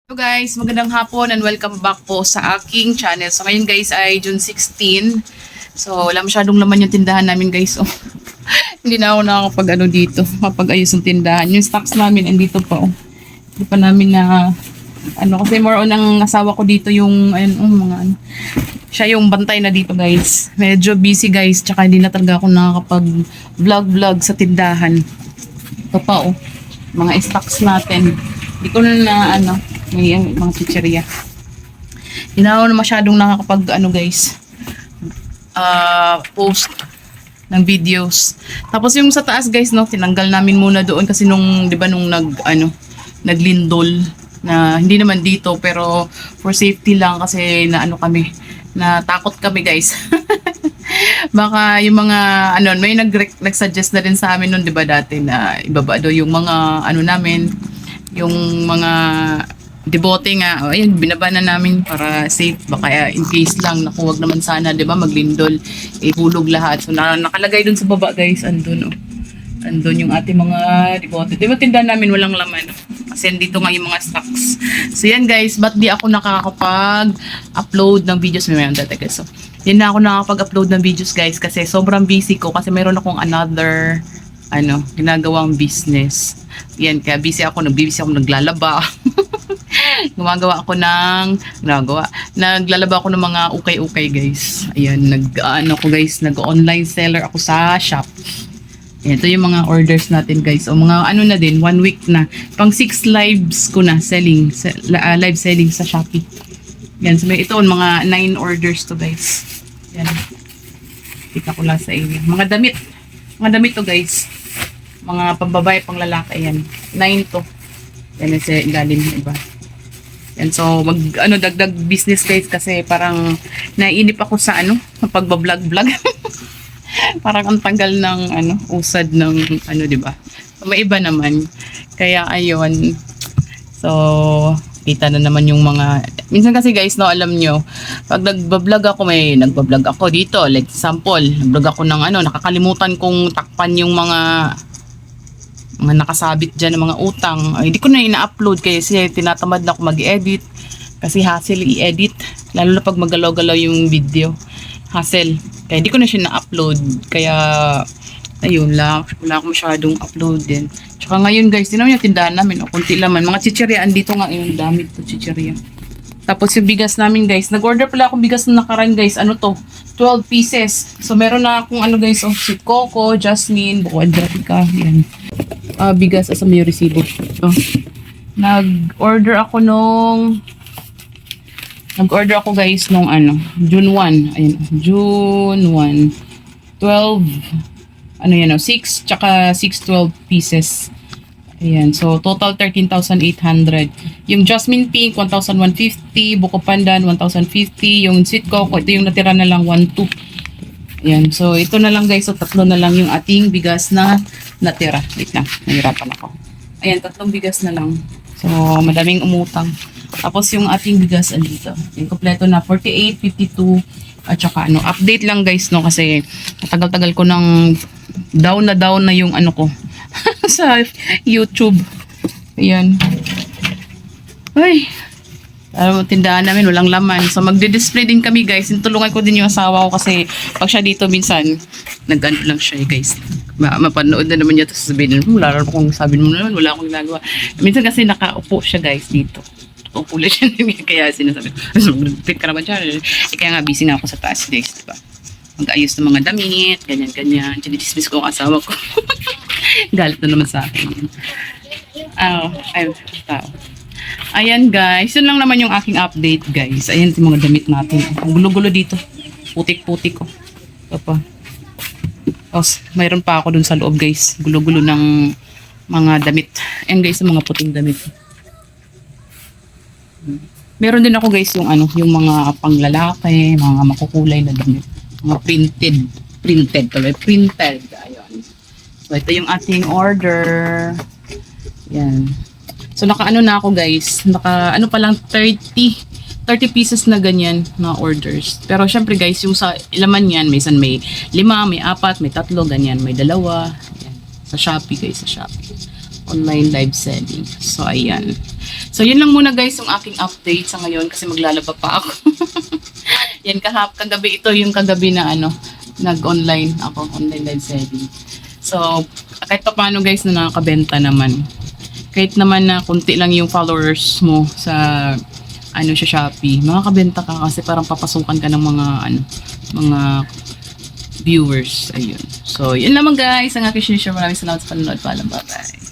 Hello guys, magandang hapon and welcome back po sa aking channel. So ngayon guys ay June 16. So wala masyadong laman yung tindahan namin guys. Oh. Hindi na ako nakakapag dito, mapag-ayos ng tindahan. Yung stocks namin andito pa oh. Hindi pa namin na kasi more on ang asawa ko dito yung siya yung bantay na dito guys. Medyo busy guys, tsaka hindi na talaga ako nakakapag vlog sa tindahan. Ito pa oh, mga stocks natin. Hindi ko na may mga chicheria. Hindi na ako na masyadong nakakapag guys, post ng videos. Tapos yung sa taas guys tinanggal namin muna doon kasi nung 'di ba nung naglindol na hindi naman dito pero for safety lang kasi kami, natakot kami guys. Baka yung mga may nag-suggest na rin sa amin noon 'di ba dati na ibaba daw yung mga namin, yung mga debote nga, ayun, binaba na namin para safe. Baka in case lang, nakuwag naman sana, di ba, maglindol, ihulog lahat. So, nakalagay dun sa baba, guys, andun, oh. Andun yung ating mga debote. Di ba, tindahan namin walang laman, oh. Kasi dito nga yung mga stocks. So, yan, guys, ba't di ako nakakapag-upload ng videos? May mayroon dati, guys. So, yan na ako nakakapag-upload ng videos, guys, kasi sobrang busy ko, kasi mayroon akong another, ginagawang business. Yan, kaya busy ako naglalaba. Naglalaba ako ng mga ukay-ukay guys. Ayan, nag-online seller ako sa shop. Ayan, ito yung mga orders natin guys. O mga na din, 1 week na. Pang 6 lives ko na live selling sa Shopee. Yan, so ito mga 9 orders to guys. Yan. Kita ko lang sa inyo. Mga damit to guys. Mga pambabae, pang lalaki yan. 9 to. Yan sa ilalim ng iba. Yan, so dagdag business guys kasi parang naiinip ako sa pagba-vlog. Parang ang tagal ng usad ng di ba? So, may iba naman. Kaya ayun. So kita na naman yung mga minsan kasi guys alam nyo pag nagba-vlog ako nagba-vlog ako dito like example nag-vlog ako ng nakakalimutan kong takpan yung mga nakasabit dyan ng mga utang. Ay, hindi ko na ina-upload kasi tinatamad na ako mag-edit kasi hassle i-edit lalo na pag magalaw-galaw yung video, hassle, kaya hindi ko na siya na-upload. Kaya ayun lang, wala akong masyadong upload din. Tsaka ngayon guys, tinaw yung tindahan namin kunti laman, mga chicheria dito nga yung damit to chicheria. Tapos yung bigas namin guys, nag-order pala akong bigas na nakaraan guys, 12 pieces. So meron na akong guys, sweet coco, jasmine, buko adjatica, yan. Bigas as may resibo. So, nag-order ako guys nung June 1. Ayun, June 1. 12 6 tsaka 12 pieces. Ayan, so total 13,800. Yung jasmine pink 1,150, buko pandan 1,050, yung sweet coco ito yung natira na lang 1,200. Ayan, so ito na lang guys, so tatlo na lang yung ating bigas na natira. Wait lang, nahirapan ako. Ayan, 3 bigas na lang. So madaming umutang. Tapos yung ating bigas andito. Yung kompleto na 48, 52 at saka update lang guys kasi tagal-tagal ko nang down na yung ko sa YouTube. Ayan. Ay, tindahan namin walang laman. So magdi-display din kami guys. Tulungan ko din yung asawa ko kasi pag siya dito minsan lang siya guys. Mapanood na naman niya tapos sabihin wala rin akong sabi mo naman, wala akong ginagawa. Minsan kasi nakaupo siya guys dito. Upo lang siya kaya sinasabi ko, fit ka naman siya. Kaya nga busy nga ako sa taas guys, diba? Mag-ayos ng mga damit, ganyan-ganyan. Dinismiss ko ang asawa ko. Galit na naman sa akin. Tao. Ayan guys, yun lang naman yung aking update guys. Ayan yung mga damit natin. Ang gulo-gulo dito. Putik-putik ko. Ito pa. Tapos, mayroon pa ako dun sa loob guys. Gulo-gulo ng mga damit. Ayan guys, yung mga puting damit. Meron din ako guys yung mga panglalaki, mga makukulay na damit. Mga printed. Ayun. So, ito yung ating order. Yan. So, na ako guys. Pa lang 30 pieces na ganyan na orders. Pero, syempre guys, yung sa laman yan, may 5, may 4, may 3, ganyan. May 2. Yan. Sa Shopee guys, sa Shopee. O, online live selling. So, ayan. So, yun lang muna guys yung aking update sa ngayon kasi maglalaba pa ako. Yan, kagabi ito yung kagabi na nag-online ako, online live selling. So, kahit pa paano guys na nakakabenta naman. Kahit naman na kunti lang yung followers mo sa sa Shopee, makakabenta ka kasi parang papasukan ka ng mga viewers. Ayun. So, yun lamang guys ang aking share. Maraming salamat sa panonood. Paalam, bye-bye.